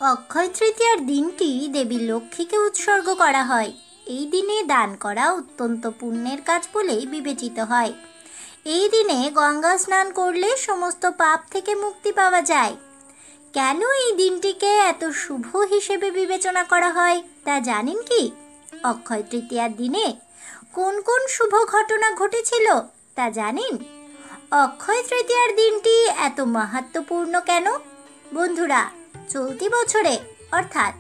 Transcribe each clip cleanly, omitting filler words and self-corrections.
অক্ষয় তৃতীয়ার দিনটি দেবী লক্ষ্মীকে উৎসর্গ করা হয়। এই দিনে দান করা অত্যন্ত পুণ্যের কাজ বলেই বিবেচিত হয়। এই দিনে গঙ্গা স্নান করলে সমস্ত পাপ থেকে মুক্তি পাওয়া যায়। কেন এই দিনটিকে এত শুভ হিসেবে বিবেচনা করা হয় তা জানেন কি? অক্ষয় তৃতীয়ার দিনে কোন কোন শুভ ঘটনা ঘটেছিল তা জানেন? অক্ষয় তৃতীয়ার দিনটি এত মাহাত্ম্যপূর্ণ কেন? বন্ধুরা, চলতি বছরে অর্থাৎ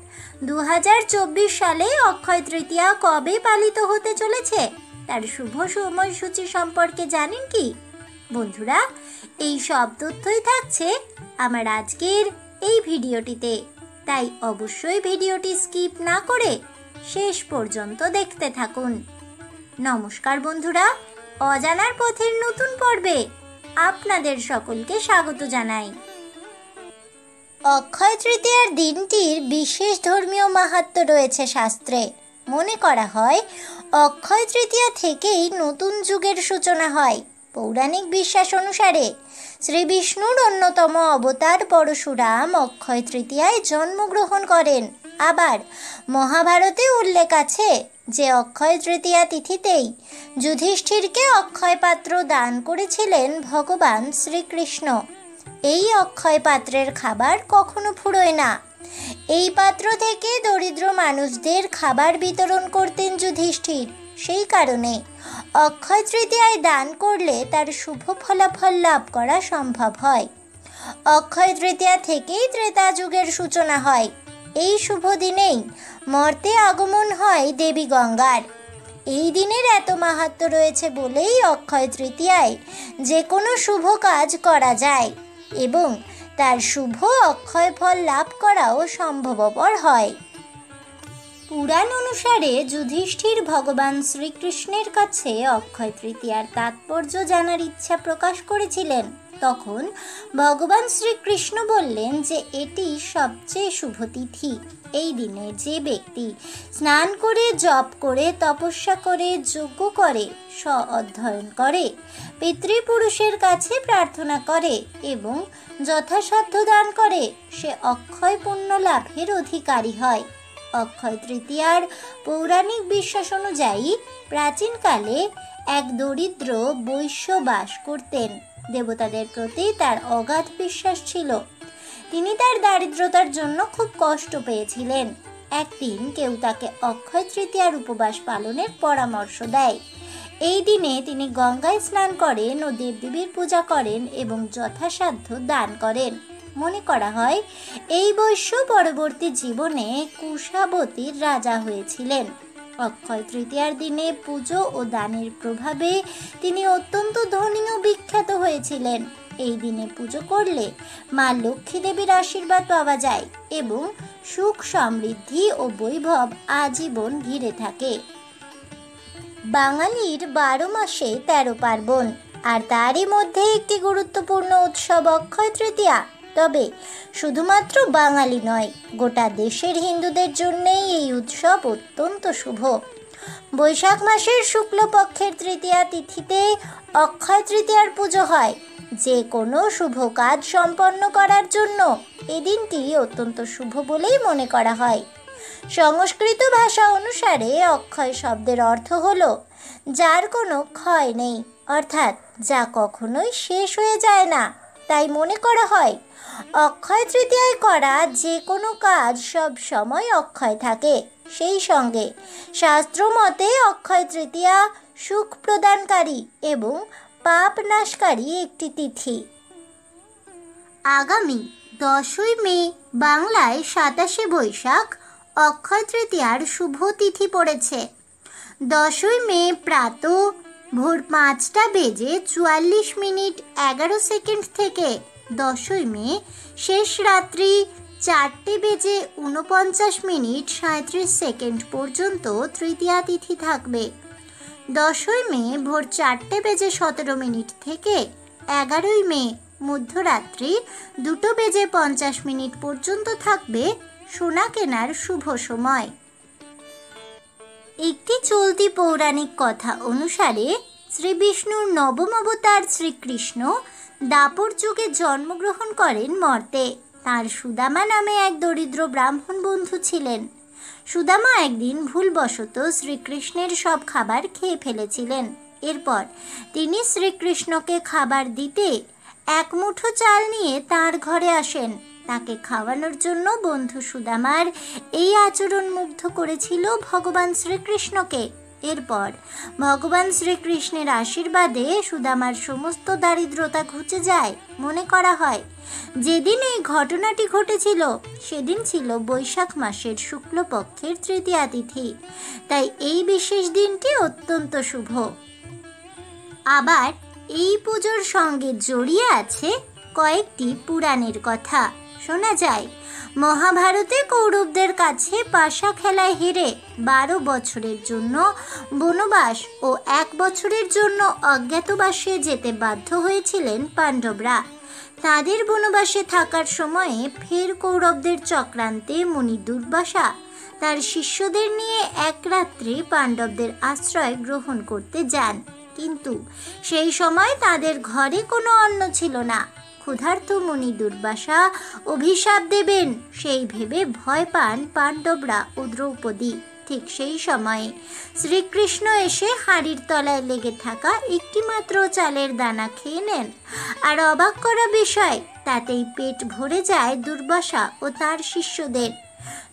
2024 সালে অক্ষয় তৃতীয়া কবে পালিত হতে চলেছে তার শুভ সময়সূচি সম্পর্কে জানেন কি? বন্ধুরা, এই সব তথ্যই থাকছে আমার আজকের এই ভিডিওটিতে, তাই অবশ্যই ভিডিওটি স্কিপ না করে শেষ পর্যন্ত দেখতে থাকুন। নমস্কার বন্ধুরা, অজানার পথের নতুন পর্বে আপনাদের সকলকে স্বাগত জানাই। অক্ষয় তৃতীয়ার দিনটির বিশেষ ধর্মীয় মাহাত্ম্য রয়েছে শাস্ত্রে। মনে করা হয় অক্ষয় তৃতীয়া থেকেই নতুন যুগের সূচনা হয়। পৌরাণিক বিশ্বাস অনুসারে শ্রী বিষ্ণুর অন্যতম অবতার পরশুরাম অক্ষয় তৃতীয়ায় জন্মগ্রহণ করেন। আবার মহাভারতে উল্লেখ আছে যে অক্ষয় তৃতীয়া তিথিতেই যুধিষ্ঠিরকে অক্ষয় পাত্র দান করেছিলেন ভগবান শ্রীকৃষ্ণ। এই অক্ষয় পাত্রের খাবার কখনো ফুরোয় না। এই পাত্র থেকে দরিদ্র মানুষদের খাবার বিতরণ করতেন যুধিষ্ঠির। সেই কারণে অক্ষয় তৃতীয়ায় দান করলে তার শুভ ফলাফল লাভ করা সম্ভব হয়। অক্ষয় তৃতীয়া থেকেই ত্রেতা যুগের সূচনা হয়। এই শুভ দিনেই মর্তে আগমন হয় দেবী গঙ্গার। এই দিনের এত মাহাত্ম্য রয়েছে বলেই অক্ষয় তৃতীয়ায় যে কোনো শুভ কাজ করা যায় এবং তার শুভ অক্ষয় ফল লাভ করাও সম্ভবপর হয়। পুরাণ অনুসারে যুধিষ্ঠির ভগবান শ্রীকৃষ্ণের কাছে অক্ষয় তৃতীয়ার তাৎপর্য জানার ইচ্ছা প্রকাশ করেছিলেন। তখন ভগবান শ্রীকৃষ্ণ বললেন যে এটি সবচেয়ে শুভ তিথি। এই দিনে যে ব্যক্তি স্নান করে, জপ করে, তপস্যা করে, যজ্ঞ করে, অধ্যয়ন করে, পিতৃপুরুষের কাছে প্রার্থনা করে এবং যথাসাধ্য দান করে, সে অক্ষয় পুণ্য লাভের অধিকারী হয়। অক্ষয় তৃতীয়ার পৌরাণিক বিশ্বাস অনুযায়ী প্রাচীনকালে এক দরিদ্র বৈশ্য বাস করতেন। দেবতাদের প্রতি তার অগাধ বিশ্বাস ছিল। তিনি তার দারিদ্রতার জন্য খুব কষ্ট পেয়েছিলেন। একদিন কেউ তাকে অক্ষয় তৃতীয়ার উপবাস পালনের পরামর্শ দেয়। এই দিনে তিনি গঙ্গায় স্নান করেন ও দেবদেবীর পূজা করেন এবং যথাসাধ্য দান করেন। মনে করা হয় এই বৈশ্য পরবর্তী জীবনে কুশাবতীর রাজা হয়েছিলেন। অক্ষয় তৃতীয়ার দিনে পুজো ও দানের প্রভাবে তিনি অত্যন্ত ধনী ও বিখ্যাত হয়েছিলেন। এই দিনে পুজো করলে মা লক্ষ্মী দেবীর আশীর্বাদ পাওয়া যায় এবং সুখ, সমৃদ্ধি ও বৈভব আজীবন ঘিরে থাকে। বাঙালির 12 মাসে 13 পার্বণ, আর তারই মধ্যে একটি গুরুত্বপূর্ণ উৎসব অক্ষয় তৃতীয়া। তবে শুধুমাত্র বাঙালি নয়, গোটা দেশের হিন্দুদের জন্যই এই উৎসব অত্যন্ত শুভ। বৈশাখ মাসের শুক্লপক্ষের তৃতীয়া তিথিতে অক্ষয় তৃতীয়ার পুজো হয়। যে কোনো শুভ কাজ সম্পন্ন করার জন্য এই দিনটি অত্যন্ত শুভ বলেই মনে করা হয়। সংস্কৃত ভাষা অনুসারে অক্ষয় শব্দের অর্থ হলো যার কোনো ক্ষয় নেই, অর্থাৎ যা কখনোই শেষ হয়ে যায় না। তাই মনে করা হয় অক্ষয় তৃতীয়ায় করা যে কোনো কাজ সব সময় অক্ষয় থাকে। সেই সঙ্গে শাস্ত্র মতে অক্ষয় তৃতীয়া সুখ প্রদানকারী এবং পাপ নাশকারী একটি তিথি। আগামী 10ই মে বাংলায় 27শে বৈশাখ অক্ষয় তৃতীয়ার শুভ তিথি পড়েছে। 10ই মে প্রাত ভোর 5:44:11 থেকে 10ই মে শেষ রাত্রি 4:49:37 পর্যন্ত তৃতীয়া তিথি থাকবে। 10ই মে ভোর 4:17 থেকে 11ই মে মধ্যরাত্রি 2:50 পর্যন্ত থাকবে সোনা কেনার শুভ সময়। একটি চলতি পৌরাণিক কথা অনুসারে শ্রী বিষ্ণুর নবম অবতার শ্রীকৃষ্ণ দাপর যুগে জন্মগ্রহণ করেন মর্তে। তার সুদামা নামে এক দরিদ্র ব্রাহ্মণ বন্ধু ছিলেন। সুদামা একদিন ভুলবশত শ্রীকৃষ্ণের সব খাবার খেয়ে ফেলেছিলেন। এরপর তিনি শ্রীকৃষ্ণকে খাবার দিতে এক মুঠো চাল নিয়ে তার ঘরে আসেন। তাকে খাওয়ানোর জন্য বন্ধু সুদামার এই আচরণ মুগ্ধ করেছিল ভগবান শ্রীকৃষ্ণকে। এরপর ভগবান শ্রীকৃষ্ণের আশীর্বাদে সুদামার সমস্ত দারিদ্রতা ঘুচে যায়। মনে করা হয় যেদিন এই ঘটনাটি ঘটেছিল সেদিন ছিল বৈশাখ মাসের শুক্লপক্ষের তৃতীয়া তিথি, তাই এই বিশেষ দিনটি অত্যন্ত শুভ। আবার এই পুজোর সঙ্গে জড়িয়ে আছে কয়েকটি পুরাণের কথা। শোনা যায় মহাভারতে কৌরবদের কাছে পাশা খেলায় হেরে 12 বছরের জন্য বনবাস ও 1 বছরের জন্য অজ্ঞাতবাসে যেতে বাধ্য হয়েছিলেন পাণ্ডবরা। তাদের বনবাসে থাকার সময়ে ফের কৌরবদের চক্রান্তে মুনি দুর্বাসা তার শিষ্যদের নিয়ে এক রাত্রি পাণ্ডবদের আশ্রয় গ্রহণ করতে যান। কিন্তু সেই সময় তাদের ঘরে কোনো অন্ন ছিল না। ক্ষুধার্ত মুনি দুর্বাসা অভিশাপ দেবেন সেই ভেবে ভয় পান পাণ্ডবরা ও দ্রৌপদী। ঠিক সেই সময়ে শ্রীকৃষ্ণ এসে হাঁড়ির তলায় লেগে থাকা একটি মাত্র চালের দানা খেয়ে নেন। আর অবাক করা বিষয়, তাতেই পেট ভরে যায় দুর্বাসা ও তার শিষ্যদের।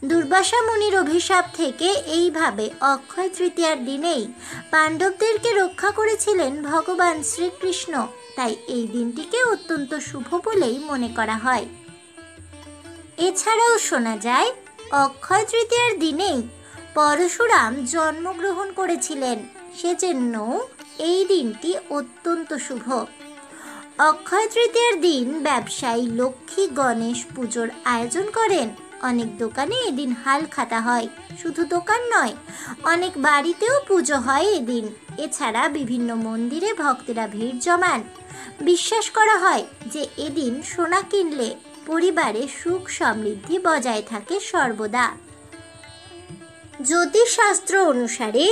দুর্বাসা মুনির অভিশাপ থেকে এইভাবে অক্ষয় তৃতীয়ার দিনেই পাণ্ডবদেরকে রক্ষা করেছিলেন ভগবান শ্রীকৃষ্ণ। তাই এই দিনটিকে অত্যন্ত শুভ বলেই মনে করা হয়। এছাড়াও শোনা যায় অক্ষয় তৃতীয়ার দিনেই পরশুরাম জন্মগ্রহণ করেছিলেন, সেজন্য এই দিনটি অত্যন্ত শুভ। অক্ষয় তৃতীয়ার দিন ব্যবসায়ী লক্ষ্মী গণেশ পুজোর আয়োজন করেন। অনেক দোকানে এদিন হাল খাতা হয়। শুধু দোকান নয়, অনেক বাড়িতেও পুজো হয় এদিন। এছাড়া বিভিন্ন মন্দিরে ভক্তেরা ভিড় জমান। বিশ্বাস করা হয় যে এদিন সোনা কিনলে পরিবারে সুখ সমৃদ্ধি বজায় থাকে সর্বদা। জ্যোতিষশাস্ত্র অনুসারে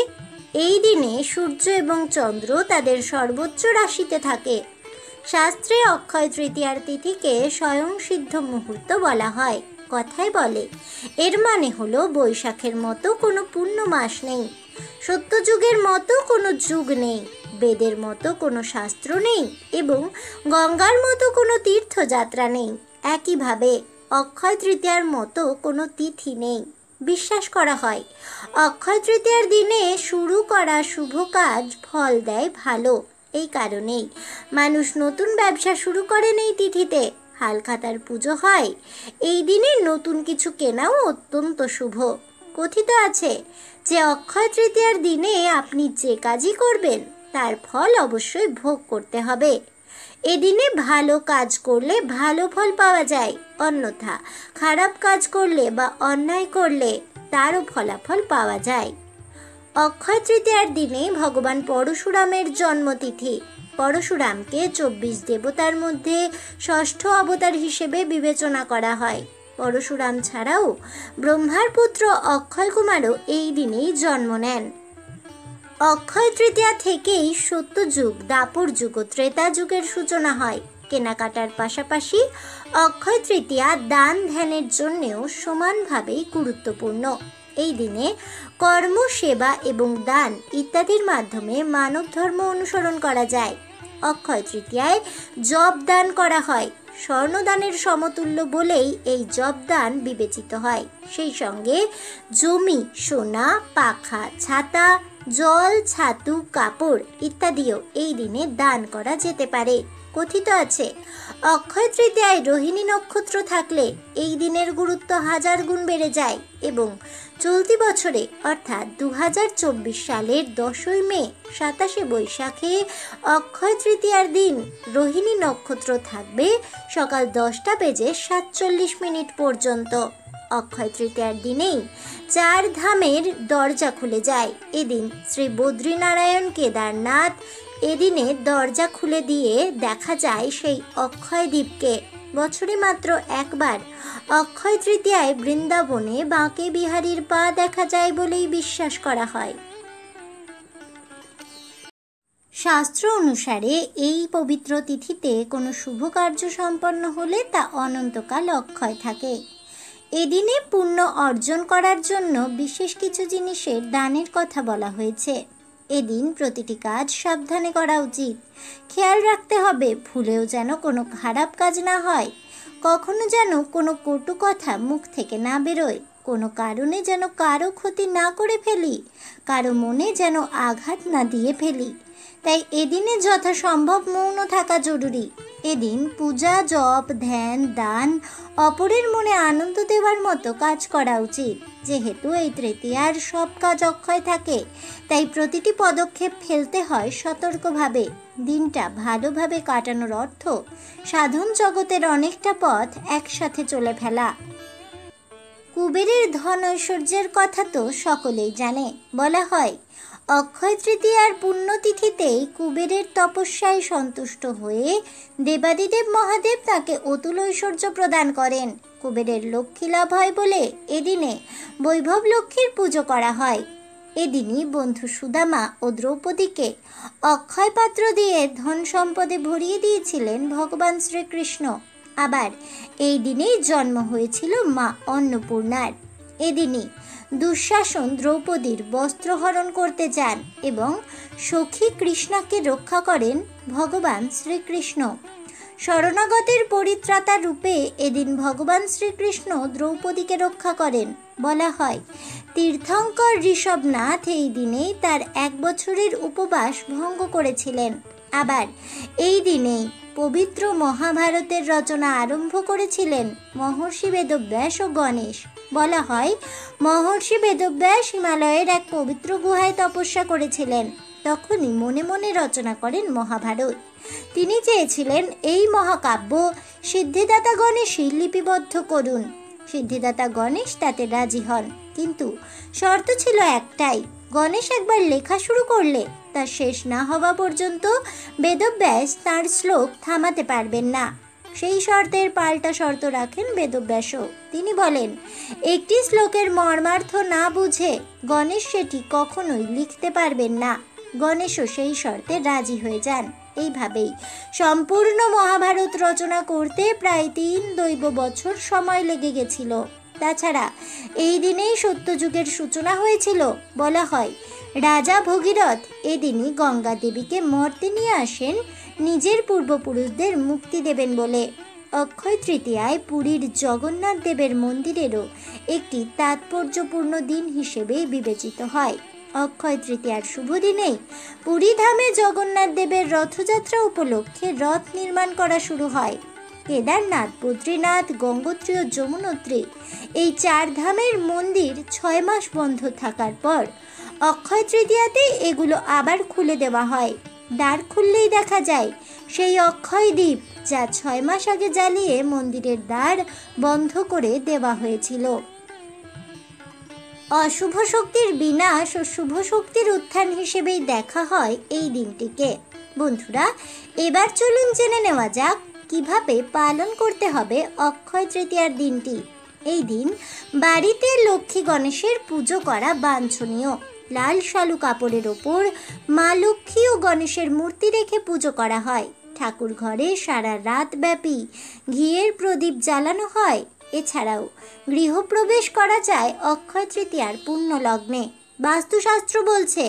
এই দিনে সূর্য এবং চন্দ্র তাদের সর্বোচ্চ রাশিতে থাকে। শাস্ত্রে অক্ষয় তৃতীয়ার তিথিকে স্বয়ং সিদ্ধ মুহূর্ত বলা হয়। কথায় বলে এর মানে হলো বৈশাখের মতো কোনো পূর্ণ মাস নেই, সত্যযুগের মতো কোনো যুগ নেই, বেদের মতো কোনো শাস্ত্র নেই এবং গঙ্গার মতো কোনো তীর্থযাত্রা নেই। একইভাবে অক্ষয় তৃতীয়ার মতো কোনো তিথি নেই। বিশ্বাস করা হয় অক্ষয় তৃতীয়ার দিনে শুরু করা শুভ কাজ ফল দেয় ভালো। এই কারণেই মানুষ নতুন ব্যবসা শুরু করেন এই তিথিতে। হালখাতার পুজো হয় এই দিনে। নতুন কিছু কেনাও অত্যন্ত শুভ। কথিত আছে যে অক্ষয় তৃতীয়ার দিনে আপনি যে কাজই করবেন তার ফল অবশ্যই ভোগ করতে হবে। এদিনে ভালো কাজ করলে ভালো ফল পাওয়া যায়, অন্যথা খারাপ কাজ করলে বা অন্যায় করলে তারও ফলাফল পাওয়া যায়। অক্ষয় তৃতীয়ার দিনে ভগবান পরশুরামের জন্মতিথি। পরশুরামকে 24 দেবতার মধ্যে ষষ্ঠ অবতার হিসেবে বিবেচনা করা হয়। পরশুরাম ছাড়াও ব্রহ্মার পুত্র অক্ষয় কুমারও এই দিনেই জন্ম নেন। অক্ষয় তৃতীয়া থেকেই সত্যযুগ, দ্বাপর যুগ ও ত্রেতা যুগের সূচনা হয়। কেনাকাটার পাশাপাশি অক্ষয় তৃতীয়া দান ধ্যানের জন্যেও সমানভাবেই গুরুত্বপূর্ণ। এই দিনে কর্ম, সেবা এবং দান ইত্যাদির মাধ্যমে মানব ধর্ম অনুসরণ করা যায়। অক্ষয় তৃতীয়ায় জব দান করা হয়। স্বর্ণদানের সমতুল্য বলেই এই জব দান বিবেচিত হয়। সেই সঙ্গে জমি, সোনা, পাখা, ছাতা, জল, ছাতু, কাপড় ইত্যাদিও এই দিনে দান করা যেতে পারে। কথিত আছে অক্ষয় তৃতীয়ায় রোহিণী নক্ষত্র থাকলে এই দিনের গুরুত্ব 1000 গুণ বেড়ে যায় এবং চলতি বছরে অর্থাৎ 2024 সালের 10ই মে 27শে বৈশাখে অক্ষয় তৃতীয়ার দিন রোহিণী নক্ষত্র থাকবে সকাল 10:47 পর্যন্ত। অক্ষয় তৃতীয়ার দিনেই 4 ধামের দরজা খুলে যায়। এদিন শ্রী বদ্রীনারায়ণ, কেদারনাথ এদিনে দরজা খুলে দিয়ে দেখা যায় সেই অক্ষয় দ্বীপকে। বছরে মাত্র একবার অক্ষয় তৃতীয়ায় বৃন্দাবনে বাঁকে বিহারীর পা দেখা যায় বলেই বিশ্বাস করা হয়। শাস্ত্র অনুসারে এই পবিত্র তিথিতে কোনো শুভ কার্য সম্পন্ন হলে তা অনন্তকাল অক্ষয় থাকে। এদিনে পুণ্য অর্জন করার জন্য বিশেষ কিছু জিনিসের দানের কথা বলা হয়েছে। এদিন প্রতিটি কাজ সাবধানে করা উচিত। খেয়াল রাখতে হবে ভুলেও যেন কোনো খারাপ কাজ না হয়, কখনো যেন কোনো কটু কথা মুখ থেকে না বেরোয়, কোনো কারণে যেন কারো ক্ষতি না করে ফেলি, কারো মনে যেন আঘাত না দিয়ে ফেলি। তাই এদিনে যথাসম্ভব মৌন থাকা জরুরি। এদিন পূজা, জপ, ধ্যান, দান, অপরের মনে আনন্দ দেওয়ার মতো কাজ করা উচিত। যেহেতু এই তৃতীয়ার সব কাজ অক্ষয় থাকে, তাই প্রতিটি পদক্ষেপ ফেলতে হয় সতর্কভাবে। দিনটা ভালোভাবে কাটানোর অর্থ সাধন জগতের অনেকটা পথ একসাথে চলে ফেলা। কুবেরের ধন ঐশ্বর্যের কথা তো সকলেই জানে। বলা হয় অক্ষয় তৃতীয়ার পুণ্যতিথিতেই কুবেরের তপস্যায় সন্তুষ্ট হয়ে দেবাদিদেব মহাদেব তাকে অতুল ঐশ্বর্য প্রদান করেন। কুবেরের লক্ষ্মী লাভ হয় বলে এদিনে বৈভব লক্ষ্মীর পুজো করা হয়। এদিনই বন্ধু সুদামা ও দ্রৌপদীকে অক্ষয় পাত্র দিয়ে ধন সম্পদে ভরিয়ে দিয়েছিলেন ভগবান শ্রীকৃষ্ণ। আবার এই দিনেই জন্ম হয়েছিল মা অন্নপূর্ণার। এদিনই দুঃশাসন দ্রৌপদীর বস্ত্রহরণ করতে যান এবং সখী কৃষ্ণাকে রক্ষা করেন ভগবান শ্রীকৃষ্ণ। শরণাগতের পরিত্রাতা রূপে এদিন ভগবান শ্রীকৃষ্ণ দ্রৌপদীকে রক্ষা করেন। বলা হয় তীর্থঙ্কর ঋষভনাথ এই দিনেই তার 1 বছরের উপবাস ভঙ্গ করেছিলেন। আবার এই দিনেই পবিত্র মহাভারতের রচনা আরম্ভ করেছিলেন মহর্ষি বেদব্যাস ও গণেশ। বলা হয় মহর্ষি বেদব্যাস হিমালয়ের এক পবিত্র গুহায় তপস্যা করেছিলেন। তখনই মনে মনে রচনা করেন মহাভারত। তিনি চেয়েছিলেন এই মহাকাব্য সিদ্ধিদাতা গণেশই লিপিবদ্ধ করুন। সিদ্ধিদাতা গণেশ তাতে রাজি হন, কিন্তু শর্ত ছিল একটাই, গণেশ একবার লেখা শুরু করলে তা শেষ না হওয়া পর্যন্ত বেদব্যাস তাঁর শ্লোক থামাতে পারবেন না। সেই শর্তের পাল্টা শর্ত রাখেন বেদব্যাসও। তিনি বলেন একটি শ্লোকের মর্মার্থ না বুঝে গণেশ সেটি কখনোই লিখতে পারবেন না। গণেশও সেই শর্তে রাজি হয়ে যান। এইভাবেই সম্পূর্ণ মহাভারত রচনা করতে প্রায় 3 দৈব বছর সময় লেগে গেছিল। তাছাড়া এই দিনেই সত্যযুগের সূচনা হয়েছিল। বলা হয় রাজা ভগীরথ এদিনই গঙ্গা দেবীকে মর্তে নিয়ে আসেন নিজের পূর্বপুরুষদের মুক্তি দেবেন বলে। অক্ষয় তৃতীয়ায় পুরীর জগন্নাথ দেবের মন্দিরেরও একটি তাৎপর্যপূর্ণ দিন হিসেবে বিবেচিত হয়। অক্ষয় তৃতীয়ার শুভ দিনেই পুরী ধামে জগন্নাথ দেবের রথযাত্রা উপলক্ষে রথ নির্মাণ করা শুরু হয়। কেদারনাথ, বদ্রীনাথ, গঙ্গোত্রী ও যমুনোত্রী এই 4 ধামের মন্দির 6 মাস বন্ধ থাকার পর অক্ষয় তৃতীয়াতে এগুলো আবার খুলে দেওয়া হয়। দ্বার খুললেই দেখা যায় সেই অক্ষয় দ্বীপ, যা 6 মাস আগে জ্বালিয়ে মন্দিরের দ্বার বন্ধ করে দেওয়া হয়েছিল। অশুভ শক্তির বিনাশ ও শুভ শক্তির উত্থান হিসেবেই দেখা হয় এই দিনটিকে। বন্ধুরা, এবার চলুন জেনে নেওয়া যাক কিভাবে পালন করতে হবে অক্ষয় তৃতীয়ার দিনটি। এই দিন বাড়িতে লক্ষ্মী গণেশের পুজো করা বাঞ্ছনীয়। লাল শালু কাপড়ের ওপর মা লক্ষ্মী ও গণেশের মূর্তি রেখে পুজো করা হয়। ঠাকুর ঘরে সারা রাত ব্যাপী ঘিয়ের প্রদীপ জ্বালানো হয়। এছাড়াও গৃহপ্রবেশ করা যায় অক্ষয় তৃতীয়ার পুণ্য লগ্নে। বাস্তুশাস্ত্র বলছে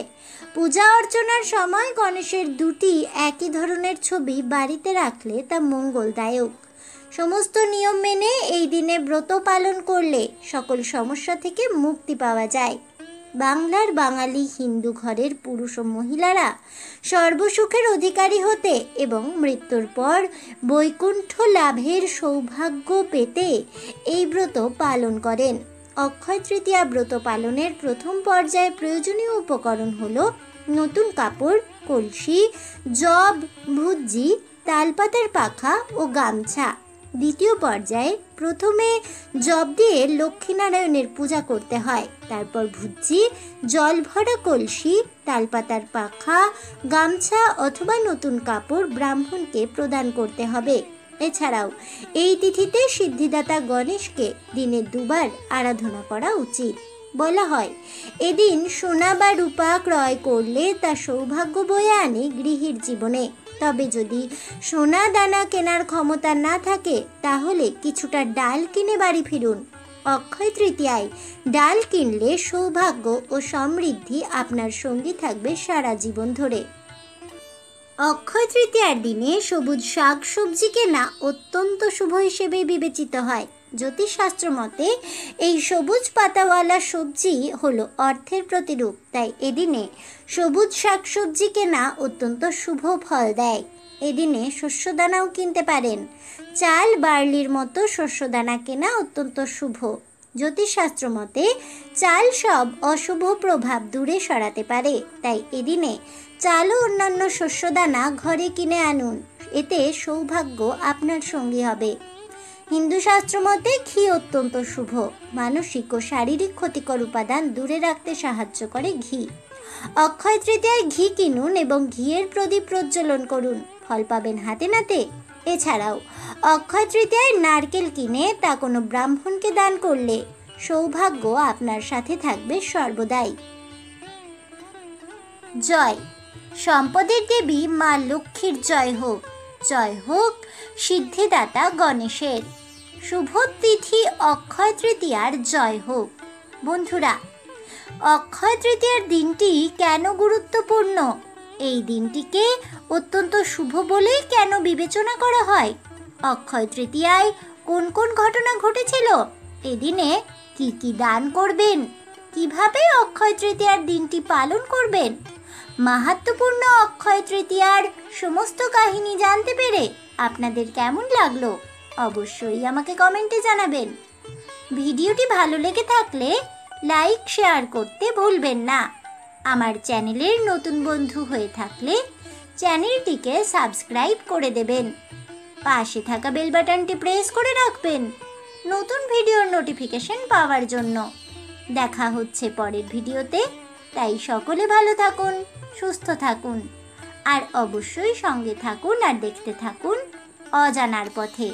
পূজা অর্চনার সময় গণেশের 2টি একই ধরনের ছবি বাড়িতে রাখলে তা মঙ্গলদায়ক। সমস্ত নিয়ম মেনে এই দিনে ব্রত পালন করলে সকল সমস্যা থেকে মুক্তি পাওয়া যায়। বাংলার বাঙালি হিন্দু ঘরের পুরুষ ও মহিলারা সর্বসুখের অধিকারী হতে এবং মৃত্যুর পর বৈকুণ্ঠ লাভের সৌভাগ্য পেতে এই ব্রত পালন করেন। অক্ষয় তৃতীয়া ব্রত পালনের প্রথম পর্যায়ে প্রয়োজনীয় উপকরণ হলো নতুন কাপড়, কলসি, জব, ভুজ্জি, তালপাতার পাখা ও গামছা। দ্বিতীয় পর্যায়ে প্রথমে জব দিয়ে লক্ষ্মীনারায়ণের পূজা করতে হয়। তারপর ভুজ্জি, জল ভরা কলসি, তালপাতার পাখা, গামছা অথবা নতুন কাপড় ব্রাহ্মণকে প্রদান করতে হবে। এছাড়াও এই তিথিতে সিদ্ধিদাতা গণেশকে দিনে 2 বার আরাধনা করা উচিত। বলা হয় এদিন সোনা বা রূপা ক্রয় করলে তা সৌভাগ্য বয়ে আনে গৃহীর জীবনে। তবে যদি সোনা দানা কেনার ক্ষমতা না থাকে তাহলে কিছুটা ডাল কিনে বাড়ি ফিরুন। অক্ষয় তৃতীয়ায় ডাল কিনলে সৌভাগ্য ও সমৃদ্ধি আপনার সঙ্গী থাকবে সারা জীবন ধরে। অক্ষয় তৃতীয়ার দিনে সবুজ শাক সবজি কেনা অত্যন্ত শুভ হিসেবে বিবেচিত হয়। জ্যোতিষশাস্ত্র মতে এই সবুজ পাতাওয়ালা সবজি হলো অর্থের প্রতিরূপ, তাই এদিনে সবুজ শাক সবজি কেনা অত্যন্ত শুভ ফল দেয়। এদিনে শস্যদানাও কিনতে পারেন। চাল বার্লির মতো শস্যদানা কেনা অত্যন্ত শুভ। জ্যোতিষশাস্ত্র মতে চাল সব অশুভ প্রভাব দূরে সরাতে পারে, তাই এদিনে চাল ও অন্যান্য শস্যদানা ঘরে কিনে আনুন, এতে সৌভাগ্য আপনার সঙ্গী হবে। হিন্দু শাস্ত্র মতে ঘি অত্যন্ত শুভ। মানসিক ও শারীরিক ক্ষতিকর উপাদান দূরে রাখতে সাহায্য করে ঘি। অক্ষয় তৃতীয়ায় ঘি কিনুন এবং ঘিয়ের প্রদীপ প্রজ্বলন করুন, ফল পাবেন হাতে নাতে। এছাড়াও অক্ষয় তৃতীয়ায় নারকেল কিনে তা কোনো ব্রাহ্মণকে দান করলে সৌভাগ্য আপনার সাথে থাকবে সর্বদাই। জয় সম্পদের দেবী মা লক্ষ্মীর জয় হোক, জয় হোক সিদ্ধিদাতা গণেশের। শুভ তিথি অক্ষয় তৃতীয়ার জয় হোক। বন্ধুরা, অক্ষয় তৃতীয়ার দিনটি কেন গুরুত্বপূর্ণ? এই দিনটিকে অত্যন্ত শুভ বলেই কেন বিবেচনা করা হয়? অক্ষয় তৃতীয়ায় কোন কোন ঘটনা ঘটেছিল? এদিনে কি কি দান করবেন? কিভাবে অক্ষয় তৃতীয়ার দিনটি পালন করবেন? মাহাত্ম্যপূর্ণ অক্ষয় তৃতীয়ার সমস্ত কাহিনী জানতে পেরে আপনাদের কেমন লাগলো অবশ্যই আমাকে কমেন্টে জানাবেন। ভিডিওটি ভালো লেগে থাকলে লাইক শেয়ার করতে ভুলবেন না। আমার চ্যানেলের নতুন বন্ধু হয়ে থাকলে চ্যানেলটিকে সাবস্ক্রাইব করে দেবেন। পাশে থাকা বেল বাটনটি প্রেস করে রাখবেন নতুন ভিডিওর নোটিফিকেশন পাওয়ার জন্য। দেখা হচ্ছে পরের ভিডিওতে, তাই সকলে ভালো থাকুন, সুস্থ থাকুন আর অবশ্যই সঙ্গে থাকুন আর দেখতে থাকুন অজানার পথে।